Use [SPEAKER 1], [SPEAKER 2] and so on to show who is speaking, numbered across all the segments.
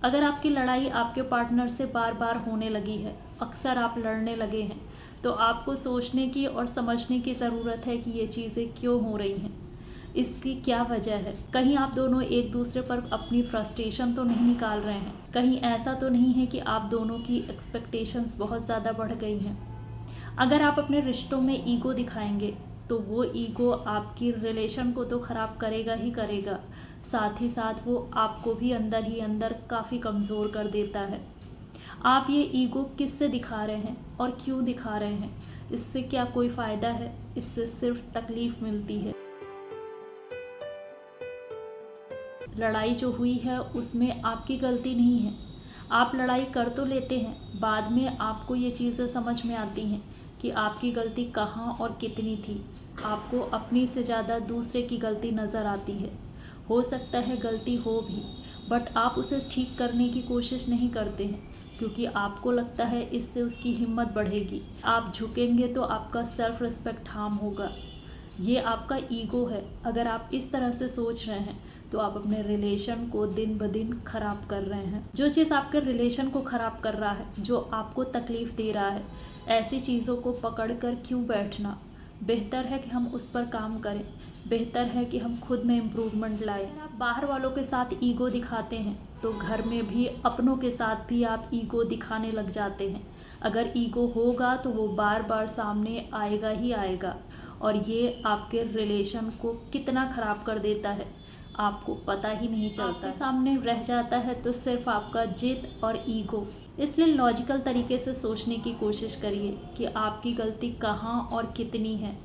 [SPEAKER 1] अगर आपकी लड़ाई आपके पार्टनर से बार बार होने लगी है, अक्सर आप लड़ने लगे हैं, तो आपको सोचने की और समझने की ज़रूरत है कि ये चीज़ें क्यों हो रही हैं, इसकी क्या वजह है। कहीं आप दोनों एक दूसरे पर अपनी फ्रस्ट्रेशन तो नहीं निकाल रहे हैं, कहीं ऐसा तो नहीं है कि आप दोनों की एक्सपेक्टेशंस बहुत ज़्यादा बढ़ गई हैं। अगर आप अपने रिश्तों में ईगो दिखाएंगे तो वो ईगो आपकी रिलेशन को तो ख़राब करेगा ही करेगा, साथ ही साथ वो आपको भी अंदर ही अंदर काफ़ी कमज़ोर कर देता है। आप ये ईगो किससे दिखा रहे हैं और क्यों दिखा रहे हैं? इससे क्या कोई फ़ायदा है? इससे सिर्फ तकलीफ़ मिलती है। लड़ाई जो हुई है उसमें आपकी गलती नहीं है। आप लड़ाई कर तो लेते हैं, बाद में आपको ये चीज़ें समझ में आती हैं कि आपकी गलती कहाँ और कितनी थी। आपको अपनी से ज़्यादा दूसरे की गलती नज़र आती है। हो सकता है गलती हो भी, बट आप उसे ठीक करने की कोशिश नहीं करते हैं, क्योंकि आपको लगता है इससे उसकी हिम्मत बढ़ेगी। आप झुकेंगे तो आपका सेल्फ रिस्पेक्ट हार्म होगा। ये आपका ईगो है। अगर आप इस तरह से सोच रहे हैं तो आप अपने रिलेशन को दिन ब दिन ख़राब कर रहे हैं। जो चीज़ आपके रिलेशन को ख़राब कर रहा है, जो आपको तकलीफ़ दे रहा है, ऐसी चीज़ों को पकड़ कर क्यों बैठना। बेहतर है कि हम उस पर काम करें। बेहतर है कि हम खुद में इम्प्रूवमेंट लाएं। अगर आप बाहर वालों के साथ ईगो दिखाते हैं तो घर में भी अपनों के साथ भी आप ईगो दिखाने लग जाते हैं। अगर ईगो होगा तो वो बार बार सामने आएगा ही आएगा, और ये आपके रिलेशन को कितना ख़राब कर देता है आपको पता ही नहीं चलता। आपके सामने रह जाता है तो सिर्फ आपका जिद और ईगो। इसलिए लॉजिकल तरीके से सोचने की कोशिश करिए कि आपकी गलती कहाँ और कितनी है,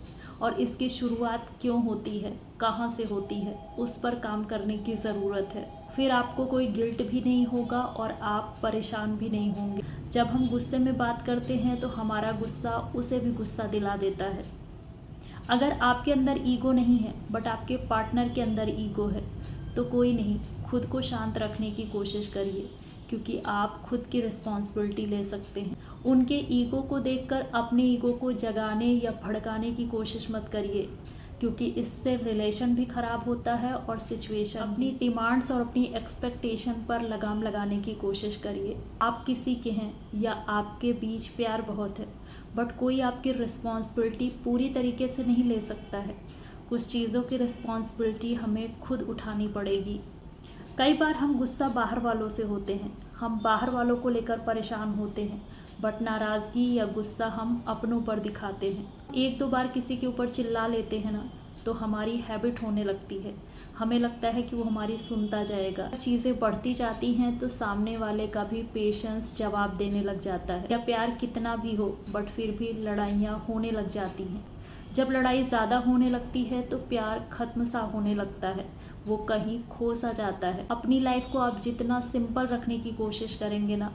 [SPEAKER 1] और इसकी शुरुआत क्यों होती है, कहाँ से होती है, उस पर काम करने की ज़रूरत है। फिर आपको कोई गिल्ट भी नहीं होगा और आप परेशान भी नहीं होंगे। जब हम गुस्से में बात करते हैं तो हमारा गुस्सा उसे भी गुस्सा दिला देता है। अगर आपके अंदर ईगो नहीं है बट आपके पार्टनर के अंदर ईगो है तो कोई नहीं, खुद को शांत रखने की कोशिश करिए, क्योंकि आप खुद की रिस्पॉन्सिबिलिटी ले सकते हैं। उनके ईगो को देखकर अपने ईगो को जगाने या भड़काने की कोशिश मत करिए, क्योंकि इससे रिलेशन भी ख़राब होता है और सिचुएशन। अपनी डिमांड्स और अपनी एक्सपेक्टेशन पर लगाम लगाने की कोशिश करिए। आप किसी के हैं या आपके बीच प्यार बहुत है, बट कोई आपकी रिस्पॉन्सिबिलिटी पूरी तरीके से नहीं ले सकता है। कुछ चीज़ों की रिस्पॉन्सिबिलिटी हमें खुद उठानी पड़ेगी। कई बार हम गुस्सा बाहर वालों से होते हैं, हम बाहर वालों को लेकर परेशान होते हैं, बट नाराज़गी या गुस्सा हम अपनों पर दिखाते हैं। एक दो बार किसी के ऊपर चिल्ला लेते हैं ना, तो हमारी हैबिट होने लगती है। हमें लगता है कि वो हमारी सुनता जाएगा। चीज़ें बढ़ती जाती हैं तो सामने वाले का भी पेशेंस जवाब देने लग जाता है। या प्यार कितना भी हो बट फिर भी लड़ाइयाँ होने लग जाती हैं। जब लड़ाई ज़्यादा होने लगती है तो प्यार ख़त्म सा होने लगता है, वो कहीं खो सा जाता है। अपनी लाइफ को आप जितना सिंपल रखने की कोशिश करेंगे ना,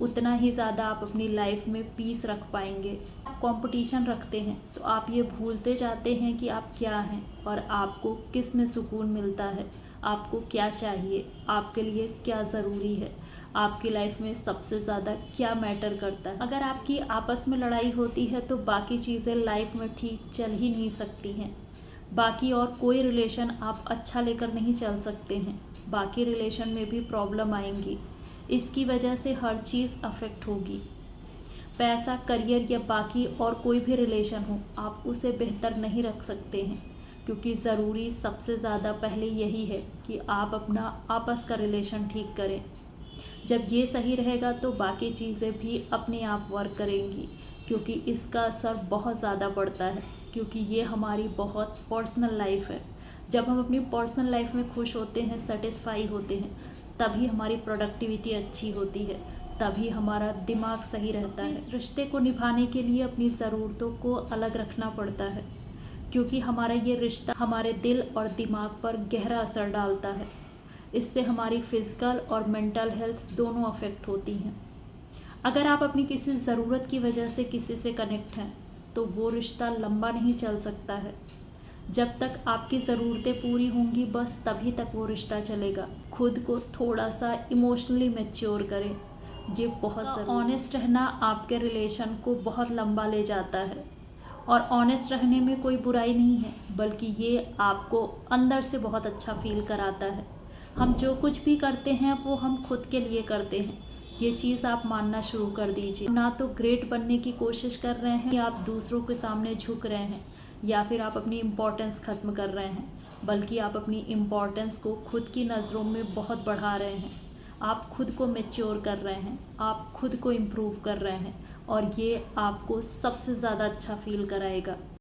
[SPEAKER 1] उतना ही ज़्यादा आप अपनी लाइफ में पीस रख पाएंगे। आप कंपटीशन रखते हैं तो आप ये भूलते जाते हैं कि आप क्या हैं और आपको किस में सुकून मिलता है, आपको क्या चाहिए, आपके लिए क्या ज़रूरी है, आपकी लाइफ में सबसे ज़्यादा क्या मैटर करता है। अगर आपकी आपस में लड़ाई होती है तो बाकी चीज़ें लाइफ में ठीक चल ही नहीं सकती हैं। बाकी और कोई रिलेशन आप अच्छा लेकर नहीं चल सकते हैं। बाकी रिलेशन में भी प्रॉब्लम आएंगी। इसकी वजह से हर चीज़ अफेक्ट होगी। पैसा, करियर या बाकी और कोई भी रिलेशन हो, आप उसे बेहतर नहीं रख सकते हैं, क्योंकि ज़रूरी सबसे ज़्यादा पहले यही है कि आप अपना आपस का रिलेशन ठीक करें। जब ये सही रहेगा तो बाकी चीज़ें भी अपने आप वर्क करेंगी, क्योंकि इसका असर बहुत ज़्यादा पड़ता है, क्योंकि ये हमारी बहुत पर्सनल लाइफ है। जब हम अपनी पर्सनल लाइफ में खुश होते हैं, सेटिस्फाई होते हैं, तभी हमारी प्रोडक्टिविटी अच्छी होती है, तभी हमारा दिमाग सही रहता है। इस रिश्ते को निभाने के लिए अपनी ज़रूरतों को अलग रखना पड़ता है, क्योंकि हमारा ये रिश्ता हमारे दिल और दिमाग पर गहरा असर डालता है। इससे हमारी फिज़िकल और मेंटल हेल्थ दोनों अफेक्ट होती हैं। अगर आप अपनी किसी ज़रूरत की वजह से किसी से कनेक्ट हैं तो वो रिश्ता लंबा नहीं चल सकता है। जब तक आपकी ज़रूरतें पूरी होंगी बस तभी तक वो रिश्ता चलेगा। खुद को थोड़ा सा इमोशनली मैच्योर करें, ये बहुत ज़रूरी है। ऑनेस्ट रहना आपके रिलेशन को बहुत लंबा ले जाता है, और ऑनेस्ट रहने में कोई बुराई नहीं है, बल्कि ये आपको अंदर से बहुत अच्छा फील कराता है। हम जो कुछ भी करते हैं वो हम खुद के लिए करते हैं, ये चीज़ आप मानना शुरू कर दीजिए। ना तो ग्रेट बनने की कोशिश कर रहे हैं, या आप दूसरों के सामने झुक रहे हैं, या फिर आप अपनी इम्पोर्टेंस ख़त्म कर रहे हैं, बल्कि आप अपनी इम्पोर्टेंस को खुद की नज़रों में बहुत बढ़ा रहे हैं। आप खुद को मैच्योर कर रहे हैं, आप खुद को इम्प्रूव कर रहे हैं, और ये आपको सबसे ज़्यादा अच्छा फील कराएगा।